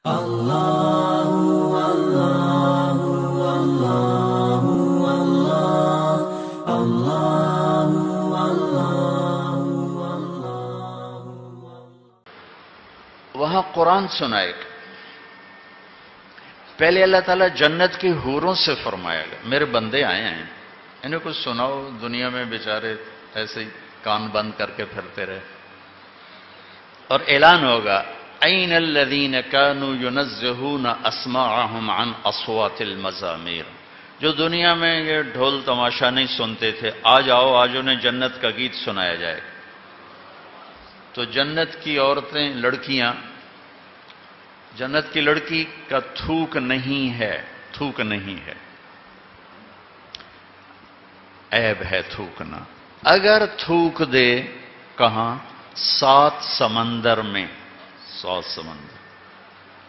وہاں قرآن سنائے گا. پہلے اللہ تعالیٰ جنت کی حوروں سے فرمائے گا میرے بندے آئے ہیں انہیں کچھ سناؤ. دنیا میں بیچارے ایسے ہی کان بند کر کے پھرتے رہے. اور اعلان ہوگا این الذین کانوا ینزہون اسماعہم عن اصوات المزامیر. جو دنیا میں یہ ڈھول تماشا نہیں سنتے تھے آج آؤ, آج انہیں جنت کا گیت سنایا جائے گا. تو جنت کی عورتیں, لڑکیاں, جنت کی لڑکی کا تھوک نہیں ہے, تھوک نہیں ہے, عیب ہے تھوکنا. اگر تھوک دے کہاں؟ 7 سمندر میں. 7 سمندر.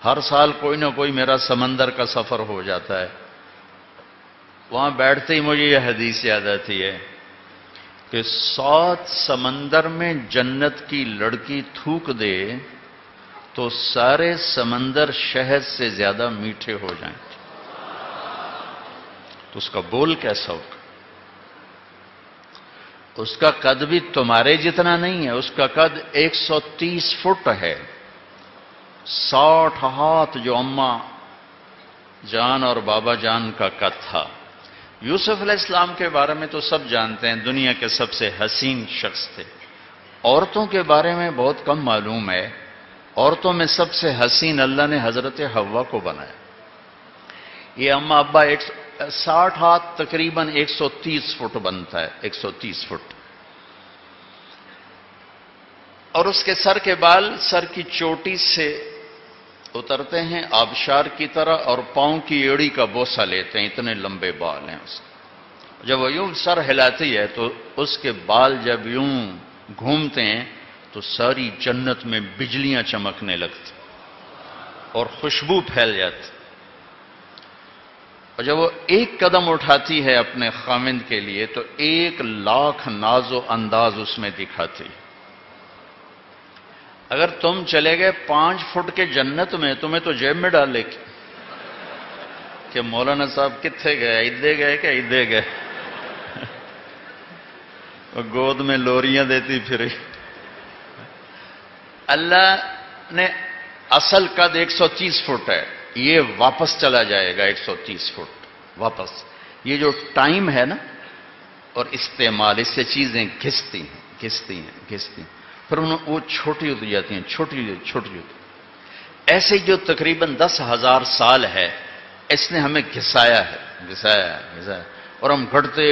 ہر سال کوئی نہ کوئی میرا سمندر کا سفر ہو جاتا ہے. وہاں بیٹھتے ہی مجھے یہ حدیث یاد آتی ہے کہ 7 سمندر میں جنت کی لڑکی تھوک دے تو سارے سمندر شہد سے زیادہ میٹھے ہو جائیں. تو اس کا بول کیسا ہوگا؟ اس کا قد بھی تمہارے جتنا نہیں ہے, اس کا قد 130 فٹ ہے. 60 ہاتھ جو اماں جان اور بابا جان کا قد تھا. یوسف علیہ السلام کے بارے میں تو سب جانتے ہیں, دنیا کے سب سے حسین شخص تھے. عورتوں کے بارے میں بہت کم معلوم ہے. عورتوں میں سب سے حسین اللہ نے حضرت حوا کو بنایا. یہ اماں ابا 60 ہاتھ تقریباً 130 فٹ بنتا ہے, 130 فٹ. اور اس کے سر کے بال سر کی چوٹی سے اترتے ہیں آبشار کی طرح اور پاؤں کی ایڑی کا بوسہ لیتے ہیں, اتنے لمبے بال ہیں اس کے. جب وہ یوں سر ہلاتی ہے تو اس کے بال جب یوں گھومتے ہیں تو ساری جنت میں بجلیاں چمکنے لگتی اور خوشبو پھیل جاتی. اور جب وہ ایک قدم اٹھاتی ہے اپنے خاوند کے لیے تو 1,00,000 ناز و انداز اس میں دکھاتی. اگر تم چلے گئے 5 فٹ کے جنت میں تمہیں تو جیب میں ڈال لے کہ مولانا صاحب کتنے گئے, ادھے گئے کہ ادھے گئے. گود میں لوریاں دیتی پھری. اللہ نے اصل قد 130 فٹ ہے, یہ واپس چلا جائے گا 130 فٹ واپس. یہ جو ٹائم ہے نا اور استعمال, اس سے چیزیں گھستی ہیں. پھر وہ چھوٹی ہوتی جاتی ہیں, چھوٹی ہوتی. ایسے جو تقریباً 10,000 سال ہے اس نے ہمیں گھسایا ہے اور ہم گھٹتے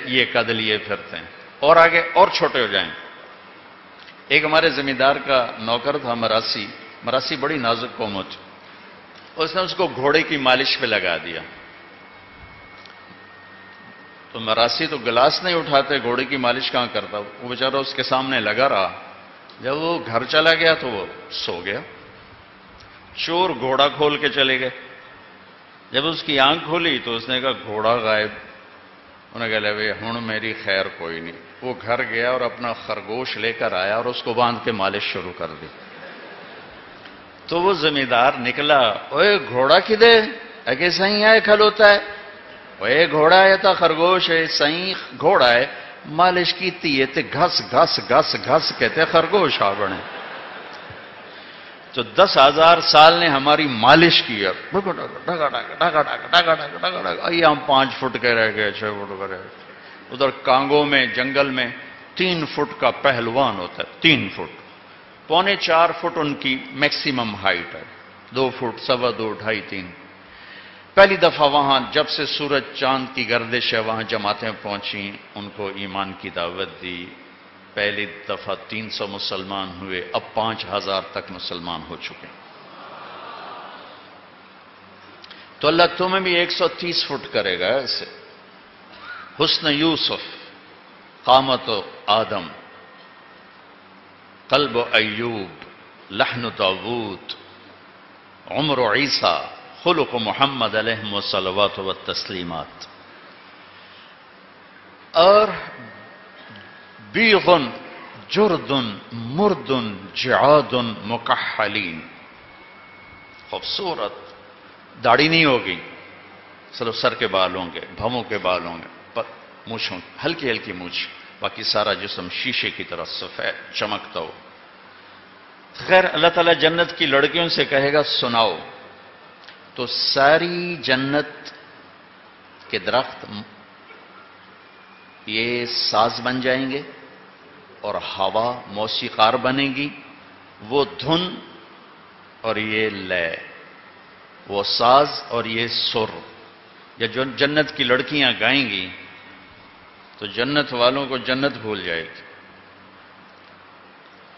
یہ قد لیے پھرتے ہیں اور آگے اور چھوٹے ہو جائیں. ایک ہمارے زمیندار کا نوکر تھا مراسی بڑی نازک قوم ہوتی. اس نے اس کو گھوڑے کی مالش پہ لگا دیا. تو مراسی تو گلاس نہیں اٹھاتے, گھوڑے کی مالش کہاں کرتا. وہ بیچارہ اس کے سامنے لگا رہا. جب وہ گھر چلا گیا تو وہ سو گیا. چور گھوڑا کھول کے چلے گئے. جب اس کی آنکھ کھولی تو اس نے کہا گھوڑا غائب. انہوں نے کہا بھائی ہن میری خیر کوئی نہیں. وہ گھر گیا اور اپنا خرگوش لے کر آیا اور اس کو باندھ کے مالش شروع کر دی. تو وہ زمیندار نکلا, اوے گھوڑا کدے اگے صحیح آئے کھلوتا ہے. اوے گھوڑا ہے تا خرگوش ہے, صحیح گھوڑا ہے. مالش کیتی ہے تے گھس کہتے خرگوش آ بنے. تو 10,000 سال نے ہماری مالش کی ہے. یہ ہم 5 فٹ کے رہ گئے, 6 فٹ کے رہ گئے. ادھر کانگو میں جنگل میں 3 فٹ کا پہلوان ہوتا ہے. 3 فٹ 3.25 فٹ ان کی میکسیمم ہائٹ ہے. 2 فٹ 2.25 2.5 3. پہلی دفعہ وہاں جب سے سورج چاند کی گردش ہے وہاں جماعتیں پہنچیں, ان کو ایمان کی دعوت دی. پہلی دفعہ 300 مسلمان ہوئے, اب 5,000 تک مسلمان ہو چکے. تو اللہ تمہیں بھی 130 فٹ کرے گا ایسے. حسن یوسف, قامت آدم, قلب ایوب, لحن داوود, عمر عیسیٰ, خلق محمد علیہ الصلوات والتسلیمات. اور بیغن جردن مردن جعاد مکحلین. خوبصورت. داڑھی نہیں ہوگی, صرف سر کے بال ہوں گے, بھووں کے بال ہوں گے, مونچھ ہلکی ہلکی مونچھ, باقی سارا جسم شیشے کی طرح سفید چمکتا ہو. خیر اللہ تعالیٰ جنت کی لڑکیوں سے کہے گا سناؤ, تو ساری جنت کے درخت یہ ساز بن جائیں گے اور ہوا موسیقار بنے گی, وہ دھن اور یہ لے, وہ ساز اور یہ سر. یا جو جنت کی لڑکیاں گائیں گی تو جنت والوں کو جنت بھول جائے گی.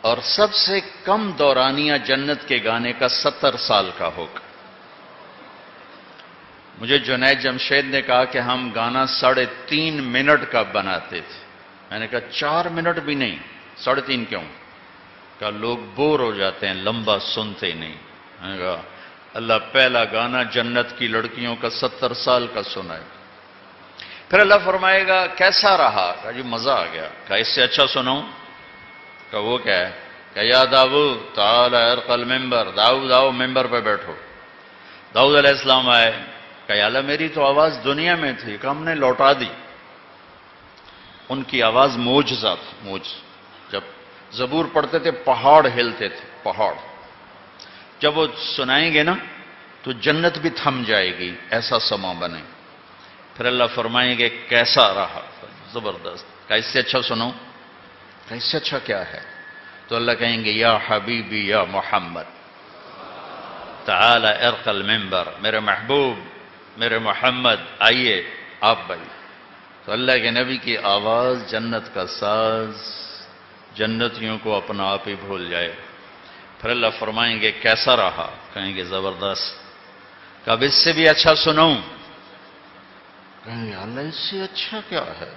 اور سب سے کم دورانیہ جنت کے گانے کا 70 سال کا ہوگا. مجھے جنید جمشید نے کہا کہ ہم گانا 3.5 منٹ کا بناتے تھے. میں نے کہا 4 منٹ بھی نہیں, 3.5 کیوں؟ کہا لوگ بور ہو جاتے ہیں, لمبا سنتے ہی نہیں. میں نے کہا اللہ پہلا گانا جنت کی لڑکیوں کا 70 سال کا سنائے. پھر اللہ فرمائے گا کیسا رہا؟ کہا جی مزہ آ گیا. کہا اس سے اچھا سناؤں؟ کہا وہ کیا ہے؟ کہ یا داؤد تعالی ارقى المنبر, داؤد آؤ ممبر پہ بیٹھو. داؤد علیہ السلام آئے. کہ یا اللہ میری تو آواز دنیا میں تھی, کہ ہم نے لوٹا دی. ان کی آواز معجزہ تھی, معجزہ. جب زبور پڑھتے تھے پہاڑ ہلتے تھے, پہاڑ. جب وہ سنائیں گے نا تو جنت بھی تھم جائے گی, ایسا سما بنے. پھر اللہ فرمائیں گے کیسا رہا؟ زبردست. کہ اس سے اچھا سنو؟ کہ اس سے اچھا کیا ہے؟ تو اللہ کہیں گے یا حبیبی یا محمد تعالی ارقى المنبر, میرے محبوب میرے محمد آئیے آپ بھائی. تو اللہ کے نبی کی آواز جنت کا ساز جنتیوں کو اپنا آپ ہی بھول جائے. پھر اللہ فرمائیں گے کیسا رہا؟ کہیں گے زبردست. کب اس سے بھی اچھا سنوں؟ کہیں گے اللہ اس سے اچھا کیا ہے؟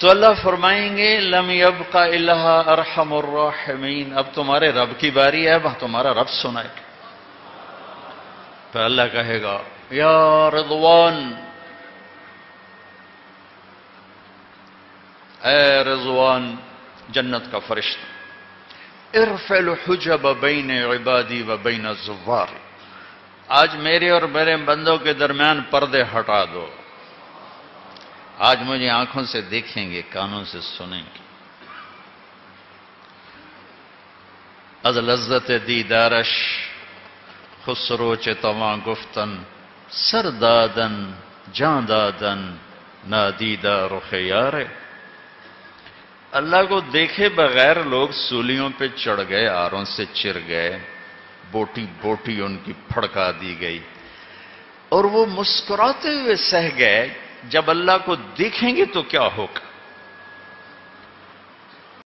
تو اللہ فرمائیں گے لم يبق الا ارحم الراحمین, اب تمہارے رب کی باری ہے, اب تمہارا رب سنائے. پھر اللہ کہے گا یا رضوان, اے رضوان جنت کا فرشتہ, ارفع الحجب بین عبادی و بین الزوار, آج میرے اور میرے بندوں کے درمیان پردے ہٹا دو. آج مجھے آنکھوں سے دیکھیں گے, کانوں سے سنیں گے. از لذت دیدارش خسرو چه تواں گفتن, سر دادن جان دادن نادیدہ رخ یار. اللہ کو دیکھے بغیر لوگ سولیوں پہ چڑھ گئے, آروں سے چر گئے, بوٹی بوٹی ان کی پھڑکا دی گئی, اور وہ مسکراتے ہوئے سہ گئے. جب اللہ کو دیکھیں گے تو کیا ہوگا؟